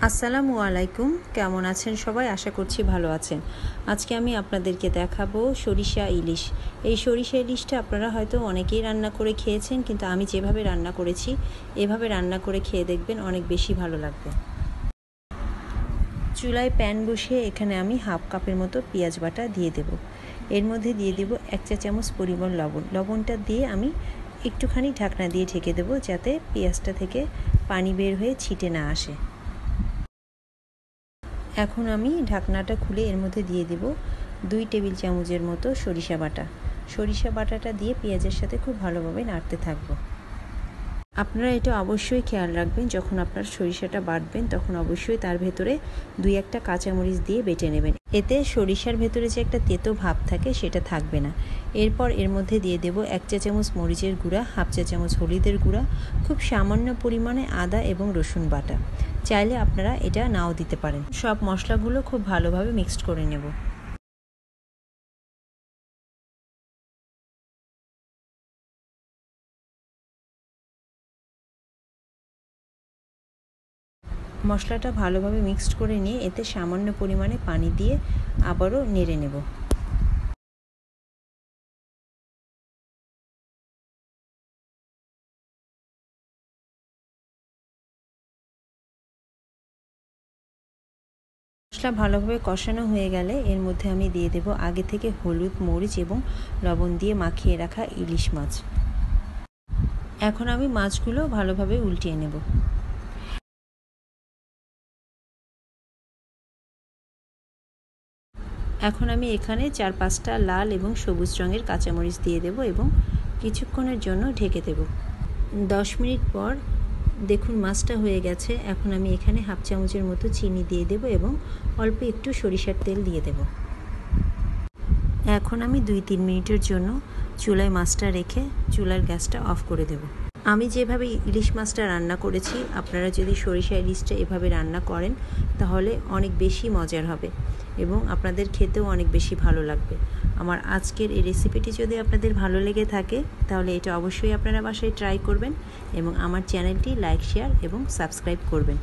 আসসালামু আলাইকুম। কেমন আছেন সবাই? আশা করছি ভালো আছেন। আজকে আমি আপনাদেরকে দেখাবো সরিষা ইলিশ। এই সরিষা ইলিশটা আপনারা হয়তো অনেকেই রান্না করে খেয়েছেন, কিন্তু আমি যেভাবে রান্না করেছি এভাবে রান্না করে খেয়ে দেখবেন, অনেক বেশি ভালো লাগবে। চুলায় প্যান বসিয়ে এখানে আমি হাফ কাপের মতো পেঁয়াজ বাটা দিয়ে দেব। এর মধ্যে দিয়ে দেব 1 চা চামচ পরিমাণ লবণ। লবণটা দিয়ে আমি একটুখানি ঢাকনা দিয়ে ঢেকে দেব, যাতে পেঁয়াজটা থেকে পানি বের হয়ে ছিটে না আসে। এখন আমি ঢাকনাটা খুলে এর মধ্যে দিয়ে দেব 2 টেবিল চামচের মতো সরিষা বাটা। সরিষা বাটাটা দিয়ে পেঁয়াজের সাথে খুব ভালোভাবে নাড়তে থাকব। আপনারা এটা অবশ্যই খেয়াল রাখবেন, যখন আপনার সরিষাটা বাটবেন তখন অবশ্যই তার ভেতরে 2-1টা কাঁচামরিচ দিয়ে বেটে নেবেন। এতে সরিষার ভেতরে যে একটা তেতো ভাব থাকে সেটা থাকবে না। এরপর এর মধ্যে দিয়ে দেব 1 চা চামচ মরিচের গুঁড়া, হাফ চা চামচ হলুদের গুঁড়া, খুব সামান্য পরিমাণে আদা এবং রসুন বাটা। চাইলে আপনারা এটা নাও দিতে পারেন। সব মশলাগুলো খুব ভালোভাবে মিক্সড করে নেব। মশলাটা ভালোভাবে মিক্সড করে নিয়ে এতে সামান্য পরিমাণে পানি দিয়ে আবারও নেড়ে নেব। মশলা ভালোভাবে কষানো হয়ে গেলে এর মধ্যে আমি দিয়ে দেব আগে থেকে হলুদ, মরিচ এবং লবণ দিয়ে মাখিয়ে রাখা ইলিশ মাছ। এখন আমি মাছগুলো ভালোভাবে উল্টিয়ে নেব। এখন আমি এখানে 4-5টা লাল এবং সবুজ রঙের কাঁচামরিচ দিয়ে দেব এবং কিছুক্ষণের জন্য ঢেকে দেব। 10 মিনিট পর দেখুন মাছটা হয়ে গেছে। এখন আমি এখানে হাফ চামচের মতো চিনি দিয়ে দেব এবং অল্প একটু সরিষার তেল দিয়ে দেব। এখন আমি 2-3 মিনিটের জন্য চুলায় মাছটা রেখে চুলার গ্যাসটা অফ করে দেব। আমি যেভাবে ইলিশ মাছটা রান্না করেছি, আপনারা যদি সরিষা ইলিশটা এভাবে রান্না করেন তাহলে অনেক বেশি মজার হবে এবং আপনাদের খেতেও অনেক বেশি ভালো লাগবে। আমার আজকের এই রেসিপিটি যদি আপনাদের ভালো লেগে থাকে তাহলে এটা অবশ্যই আপনারা বাসায় ট্রাই করবেন এবং আমার চ্যানেলটি লাইক, শেয়ার এবং সাবস্ক্রাইব করবেন।